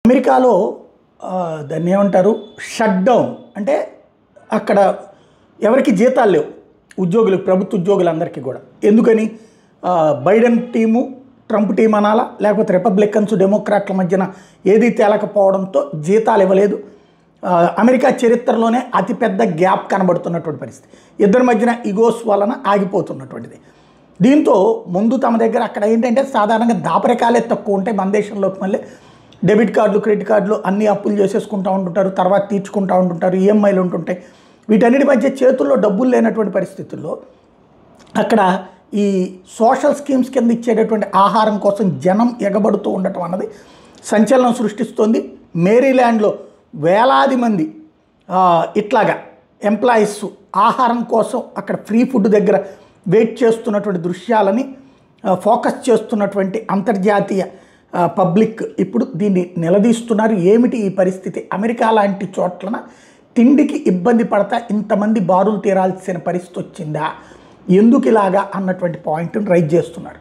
అమెరికాలో దాన్ని ఏమంటారు షట్ డౌన్ అంటే అక్కడ ఎవరికి జీతాలు లేవు ఉద్యోగులు ప్రభుత్వ ఉద్యోగులందరికీ కూడా. ఎందుకని బైడెన్ టీము ట్రంప్ టీం అనాలా లేకపోతే రిపబ్లికన్స్ డెమోక్రాట్ల మధ్యన ఏది తేలకపోవడంతో జీతాలు ఇవ్వలేదు. అమెరికా చరిత్రలోనే అతిపెద్ద గ్యాప్ కనబడుతున్నటువంటి పరిస్థితి, ఇద్దరి మధ్యన ఈగోస్ వలన ఆగిపోతున్నటువంటిది. దీంతో ముందు తమ దగ్గర అక్కడ ఏంటంటే సాధారణంగా దాపరికాలే తక్కువ ఉంటాయి. మన దేశంలోకి మళ్ళీ డెబిట్ కార్డులు క్రెడిట్ కార్డులు అన్నీ అప్పులు చేసేసుకుంటూ ఉంటుంటారు, తర్వాత తీర్చుకుంటూ ఉంటుంటారు, ఈఎంఐలు ఉంటుంటాయి. వీటన్నిటి మధ్య చేతుల్లో డబ్బులు లేనటువంటి పరిస్థితుల్లో అక్కడ ఈ సోషల్ స్కీమ్స్ కింద ఇచ్చేటటువంటి ఆహారం కోసం జనం ఎగబడుతూ ఉండటం అన్నది సంచలనం సృష్టిస్తోంది. మేరీల్యాండ్లో వేలాది మంది ఇట్లాగా ఎంప్లాయీస్ ఆహారం కోసం అక్కడ ఫ్రీ ఫుడ్ దగ్గర వెయిట్ చేస్తున్నటువంటి దృశ్యాలని ఫోకస్ చేస్తున్నటువంటి అంతర్జాతీయ పబ్లిక్ ఇప్పుడు దీన్ని నిలదీస్తున్నారు. ఏమిటి ఈ పరిస్థితి? అమెరికా లాంటి చోట్లన తిండికి ఇబ్బంది పడతా ఇంతమంది బారులు తీరాల్సిన పరిస్థితి వచ్చిందా, ఎందుకు ఇలాగా అన్నటువంటి పాయింట్ని రైజ్ చేస్తున్నారు.